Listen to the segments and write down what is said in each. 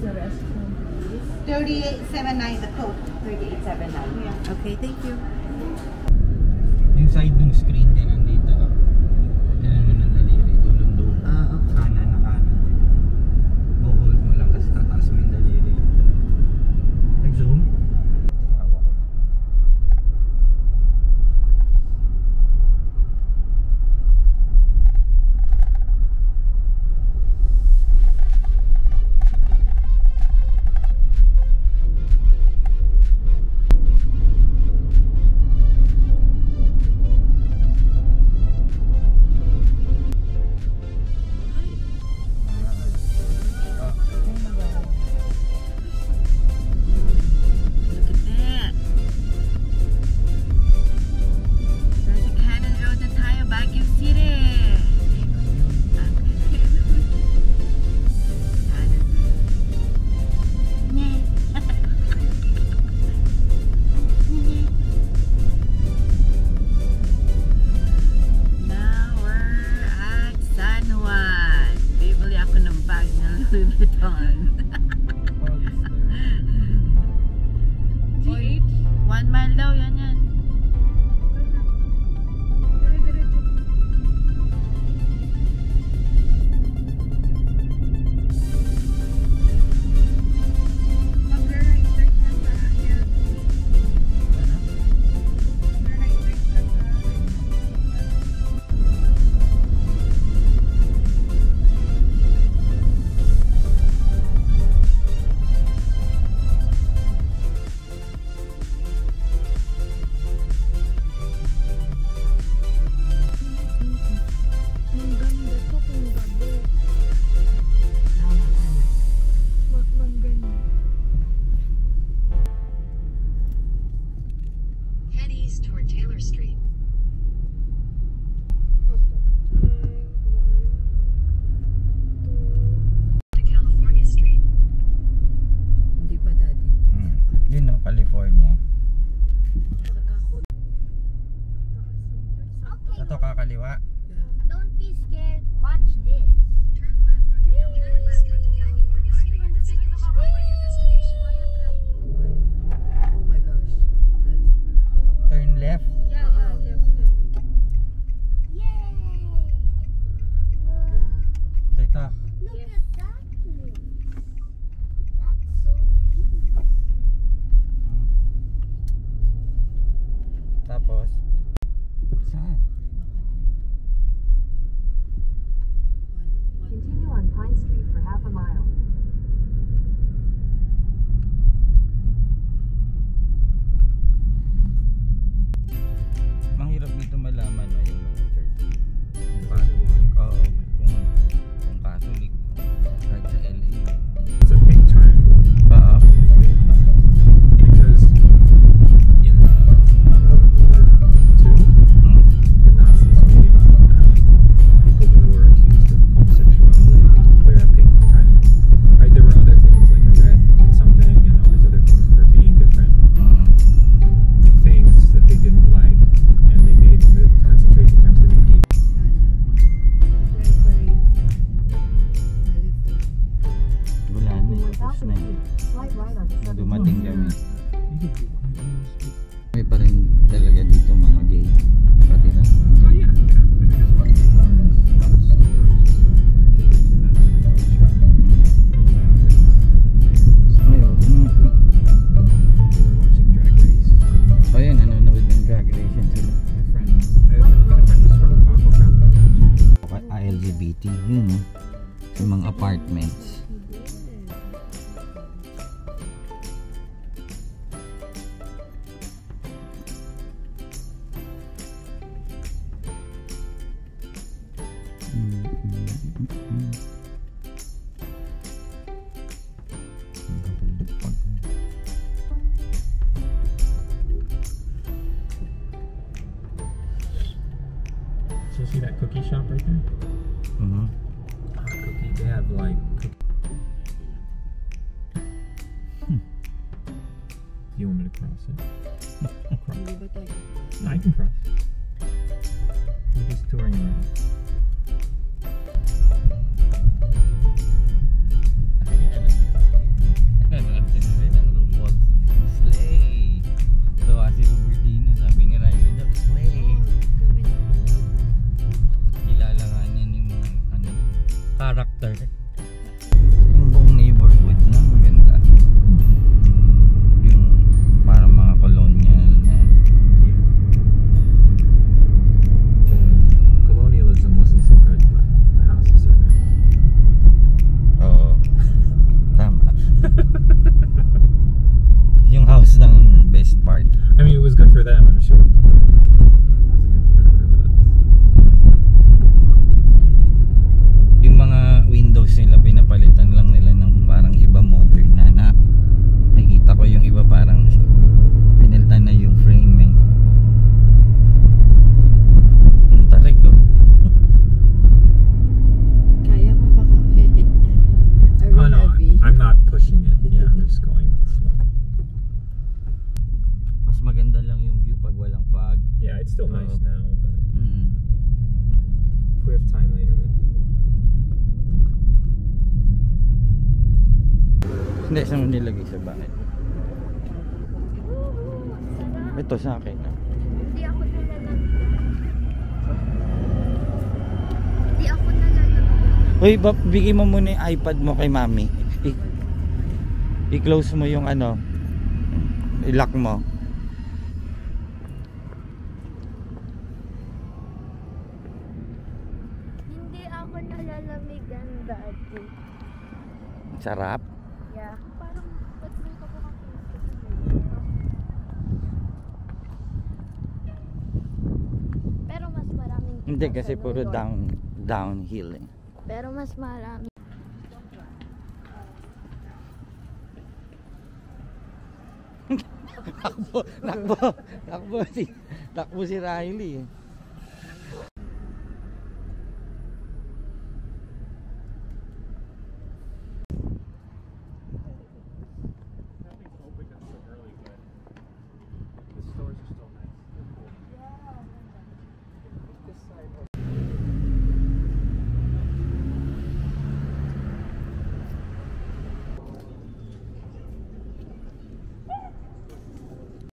the restroom, please. 3879 the code. 3879. Yeah. Okay, thank you. Yung side ng screen ka nandito. Ganun mo ng daliri. Dulong-dulo. Okay. Kanan na kanan. Hold mo lang kasi tataas mo yung daliri. Nag-zoom? Hawak ko. California. Ito kakaliwa. Don't be scared. Watch this. Turn left onto California Street and the signal should be by your destination. Oh my gosh. Turn left. Yeah, left. Yay! Ito. Look at that place. That's so big. Tapos saan? Continue on Pine Street for half a mile. Mahirap dito malaman na yung mga church. Oo, kung Catholic kahit sa LA. It's a big triangle Oo. because in World War II, the Nazis made people who were accused of homosexuality wear a pink triangle. Right? There were other things like a red something and all these other things for being different things that they didn't like, and they made the concentration camps. They made gay. Wala na eh. Tapos na eh. Slide right onto Dumating kami. May pa rin talaga dito mga gay. Katira. Oh yeah, yeah. I mean, there's a lot of bars, a lot of stores and stuff that came into that culture. Ngayon, They were watching Drag Race. ayun, nanonood ng Drag Race yan sila. My friend, I have a friend who's from Paco Catholic. LGBT, yun eh. Sa mga apartments. So see that cookie shop right there? Hot cookie. They have like cookie. Do you want me to cross it? Cross. No, I can cross. We're just touring around. them, I'm sure. It wasn't good for us. Yung mga windows nila, pinapalitan lang nila ng parang iba modern na. Nakikita ko yung iba parang pinalitan na yung framing. Ang tarik ko. Kaya mo pa kami. Are we Oh no, heavy? I'm not pushing it. Yeah, I'm just going slow. Mas maganda lang yung view pag walang fog. Yeah, it's still nice now, but Mm. if we have time later, we'll do it. Hindi, saan mo nilagay sa bakit? Ito sa akin. Hindi ako nalalamigan. Hindi ako nalalamigan. Uy, bigay mo muna yung iPad mo kay mami. I-close mo yung ano, i-lock mo. Hindi ako nalalamigan dati. Sarap. Yeah. Parang, ba't may kapukang pero mas maraming Hindi kita kasi sa puro London. downhill eh. Pero mas marami. Takbo si Riley. The stores are still nice. They're cool. This side.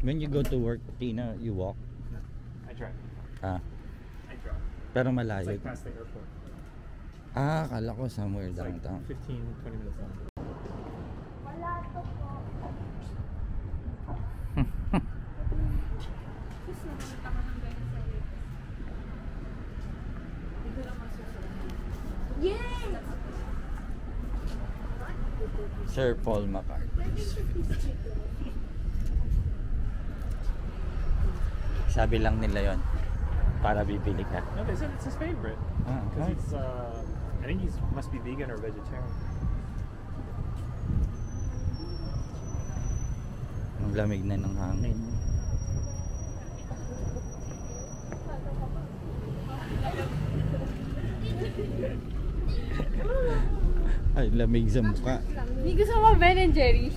When you go to work, Tina, you walk. I drive. Ah, I drive. pero It's malayo. like past the airport. Ah, kala ko somewhere It's like downtown. 15-20 minutes long. Wala to po. Yes! Sir Paul McCartney. Sabi lang nila yon para bibili ka. No, they said it's his favorite. Ah, Because he's, I think he must be vegan or vegetarian. Ang lamig na ng hangin. Ay, lamig sa mukha. Hindi gusto mo Ben and Jerry.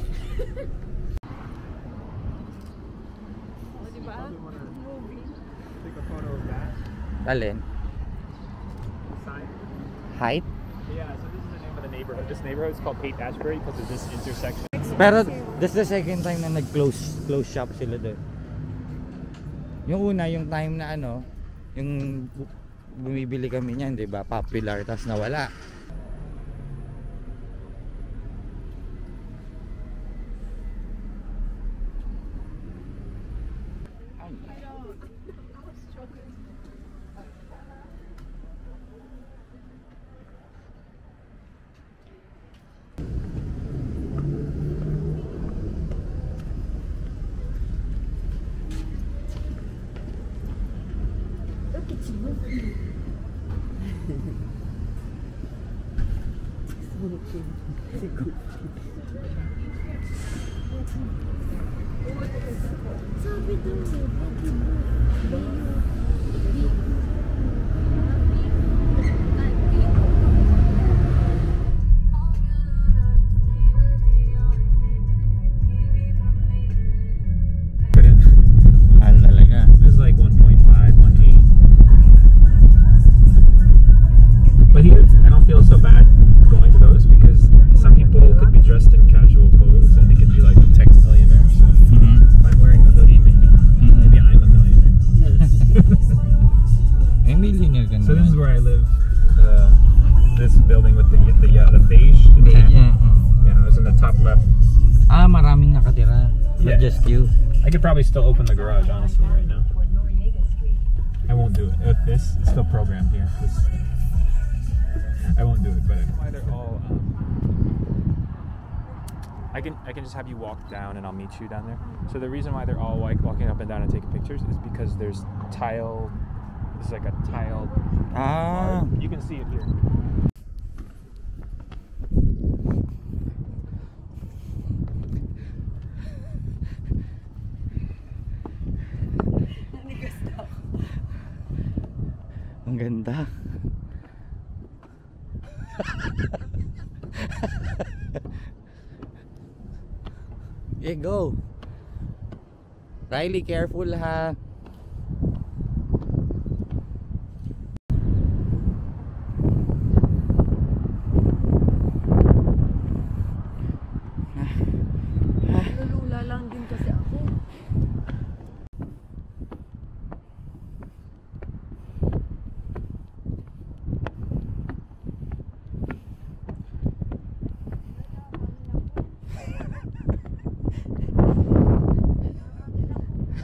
O, diba? Take a photo of that Alin? sign. Height? Yeah, so this is the name of the neighborhood. This neighborhood is called Haight-Ashbury because of this intersection. Pero this the second time na nag-close shop sila doon. Yung una, yung time na ano, yung bumibili kami niyan, 'di ba? Popular, tas nawala. Look at you. Sabi daw Mahal talaga. It's like 1.5, 1.8. But here, I don't feel so bad going to those because some people could be dressed in casual clothes and they could be like tech millionaires. So if I'm wearing a hoodie, maybe I'm a millionaire. Eh, millionaire ka So this is naman. where I live. This building with the beige. Yeah. Yeah, it was in the top left. Ah, maraming nakatira. Yeah. Not just you. I could probably still open the garage, honestly, right now. I won't do it. This is still programmed here. I won't do it, but why they're all I can just have you walk down and I'll meet you down there. So the reason why they're all like walking up and down and taking pictures is because there's tile. This is like a tiled Ah. art. You can see it here. Ang ganda. Yeah, go. Riley, careful ha. Nalula lang din kasi ako.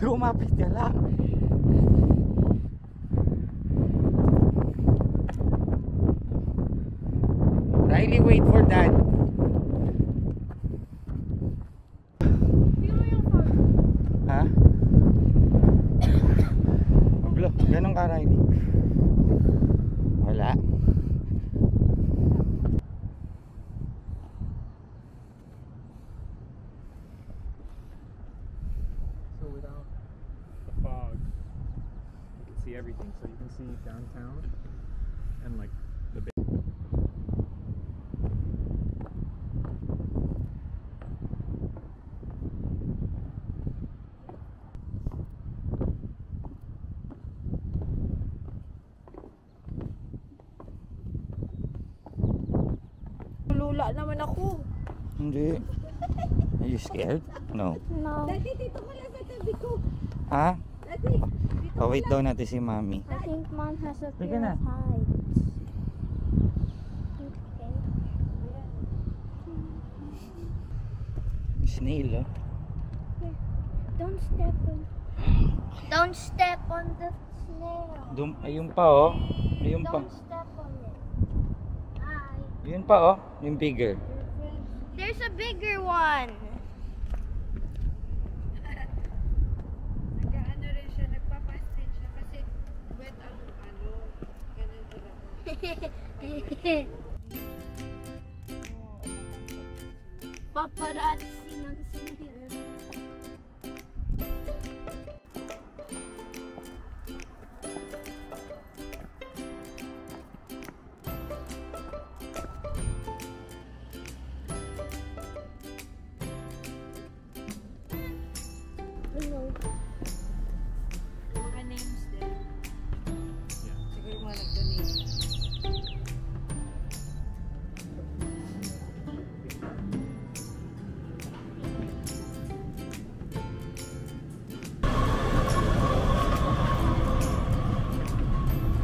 Lumapit ka lang. Riley, wait for dad. Ha? Ablo, ganun ka, Riley. Wala. So without the fog, you can see everything. So you can see downtown and like the big. Nalula naman ako. Hindi. Are you scared? No. No. Dati dito ka lang sa tabi ko. Ha? Dati. Pawait daw natin si Mami. I think mom has a Sige fear na. of heights. Okay. Snail, oh. Don't step on. Don't step on the snail. Ayun pa, oh. Ayun pa. Don't step on it. Hi. Yun pa, oh. Yung bigger. There's a bigger one. Nag-ano rin siya, nagpapastin siya kasi wet ang ano. Ganun talaga. Paparazzi ng snail. Mga names din. Yeah. Siguro mga nag-donate.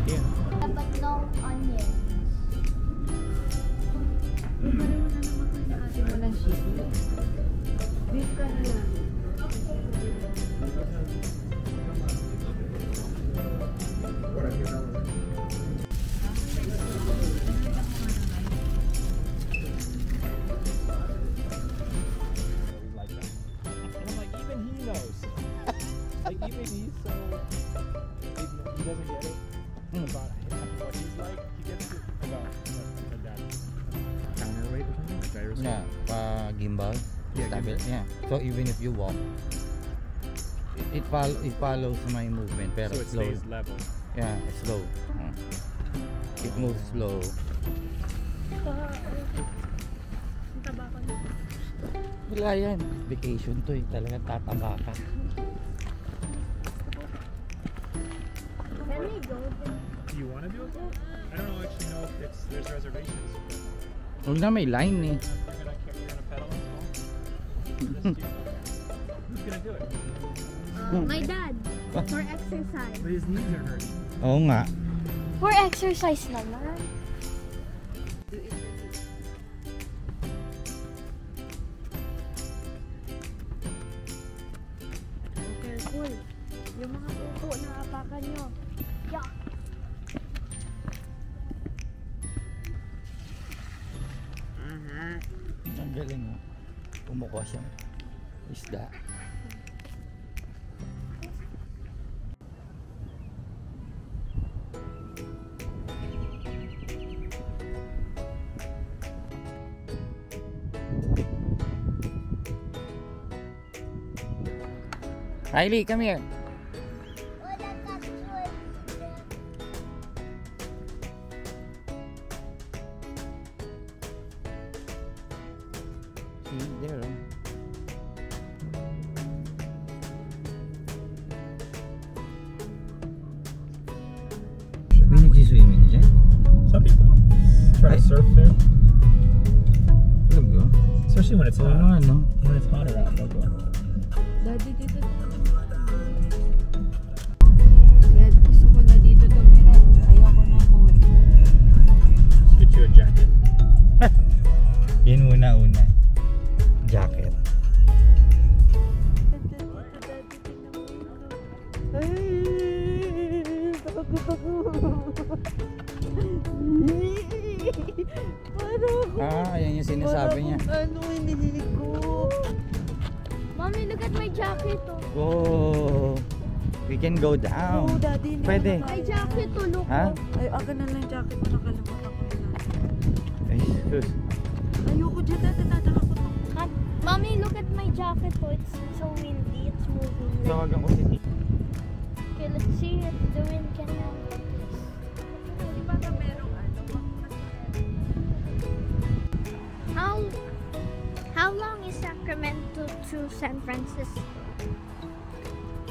Yeah. But no onion. Ate mo lang shit. Beef ka na lang. Like that. And I'm like, even he knows. Like even he's so he doesn't get it about what he's like. He gets it about what dad counterweight or something. Like gyroscope. Yeah, gimbal. Yeah, Stabil. gimbal. Yeah. So even if you walk, it follows my movement, pero So it slow. stays level. Yeah, slow. It moves slow. Wala yan. Vacation to eh. Talagang tataba ka. Can we go there? Do you want to do it? I don't actually know if there's reservations. But Huwag na may line eh. you're gonna pedal as well. Who's gonna do it? My dad. For exercise. But his knees are hurting. Oo nga. For exercise naman. Careful. Yung mga upo na apakan nyo. Yeah. Ang galing oh. Pumukuha siya. Isda. Riley, come here. Wala casual. See, there. Oh. May nagsiswimming dyan? Some people try to surf there, Talaga? especially when it's Oo hot. nga, no? When it's hotter out, they'll go. Daddy, dito. Kaya gusto ko na dito tumira. Ayoko na umuwi. Let's get you a jacket. Yun una. Jacket. Ayan yung sinasabi niya. Ano hinihigo? Mommy, look at my jacket. Oh. Oh, we can go down. Oh, Daddy, hindi Pwede. ko na My kaya. jacket, oh, look. Ha? Ay, akin na lang yung jacket ko. Nakalimutan ko yun. Ay, sus. Ayoko dyan, Daddy. Tataka ko to. Mommy, look at my jacket. Oh, it's so windy. It's moving. Tawagan ko si Tito. Okay, let's see if the wind can handle this. Di ba na merong ano? How long is Sacramento to San Francisco?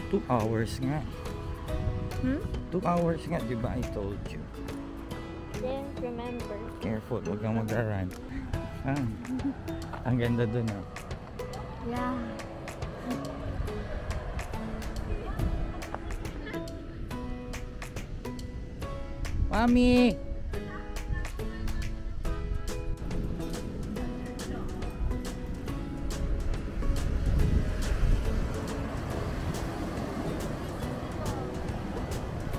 2 hours nga. 2 hours nga, di ba? I told you. Didn't remember. Careful, huwag kang mag-run. Ang ganda dun, ah. Yeah. Mami!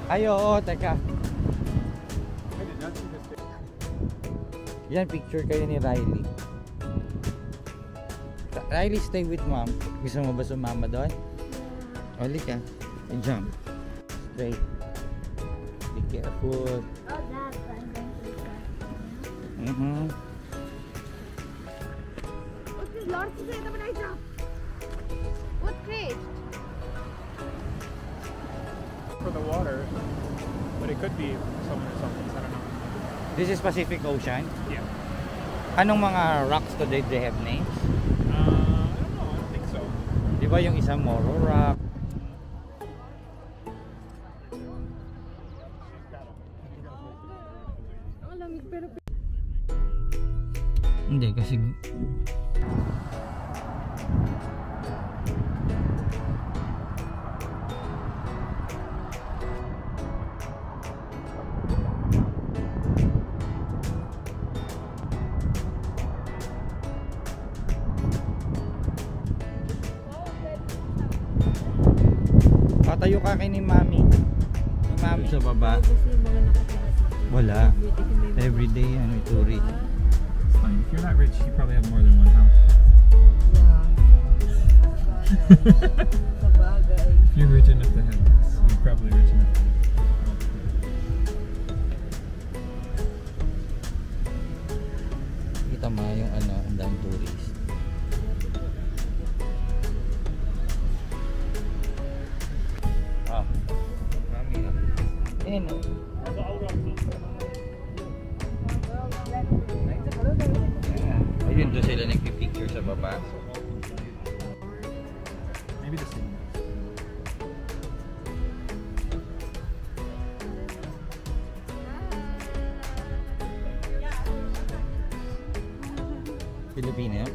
Ay, oo, teka. Yan, picture kayo ni Riley. Riley, stay with mom. Gusto mo ba sumama doon? Oli ka. Jump. Straight. Be careful. Oh, that I'm going to try. What's this Lord to say when I jump? What great? For the water, but it could be someone or something. I don't know. This is Pacific Ocean. Yeah. Anong mga rocks today they have names? I don't know. I don't think so. Di ba yung isang Moro Rock? Ang lamig pero Hindi kasi patayo ka kay ni Mami. Ni Mami sa baba. kasi yung mga nakatira sa akin. Wala. Everyday ano tourist. It's fine. If you're not rich, you probably have more than one house. Sabagay. If you're rich enough to have this, you're probably rich enough. Kita mo yung ano, ang daming tourist. Ah. Mami na. Ayun. Ayun doon sila nagpipicture sa baba. Maybe the same. Pilipino yun?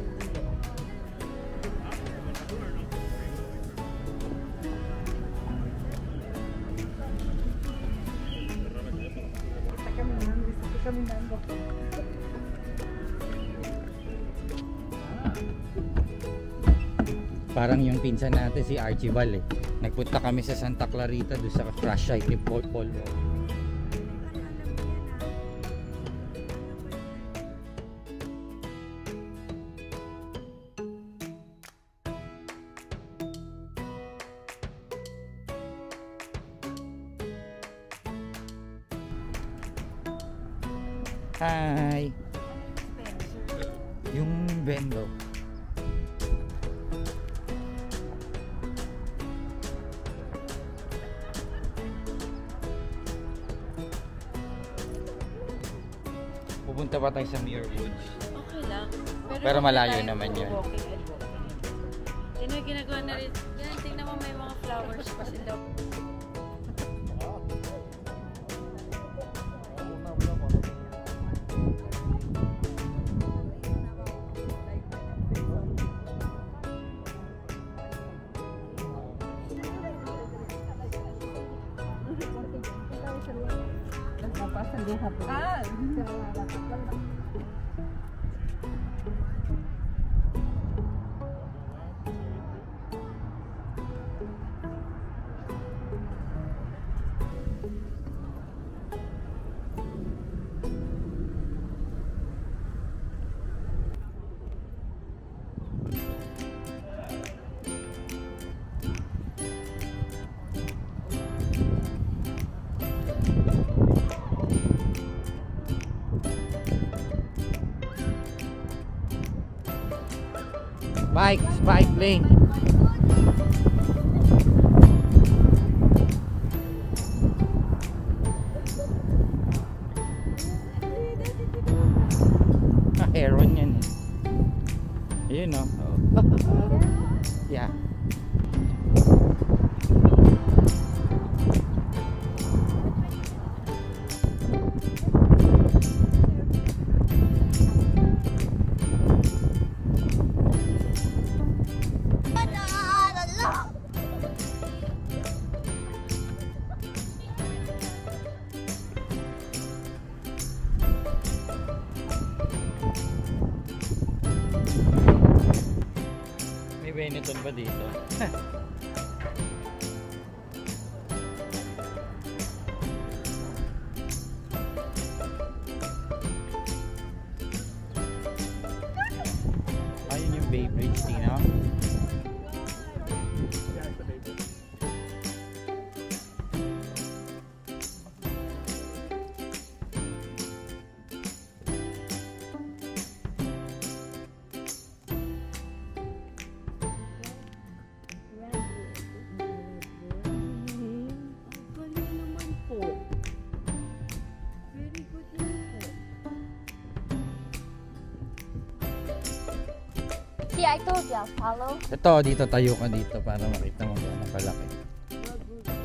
Parang yung pinsan natin si Archibald eh. Nagpunta kami sa Santa Clarita doon sa crash site ni Paul Polvo. Hi. Yung bendo. Pupunta pa tayo sa Muir Woods. Okay lang. Pero malayo tayo naman yun. walking and walking. Yan yung ginagawa na rin. Yan, tingnan mo may mga flowers pa sila. Bike lane. Heron yan eh. Ayun oh. Yeah. May Benetton ba dito? Ayun yung Bay Bridge, tingnan. Galing naman po. Very good naman po. See, I told you, I'll follow. Ito, dito tayo ka dito para makita mo kung anong kalaki.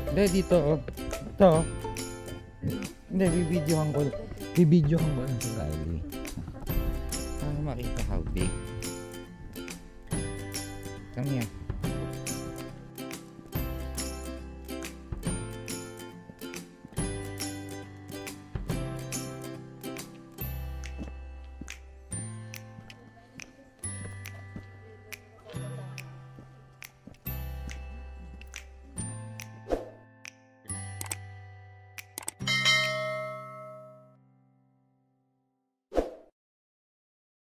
Hindi, dito oh. Ito oh. Hindi, bibidyohan ko lang si Riley. Para makita how big. Come here.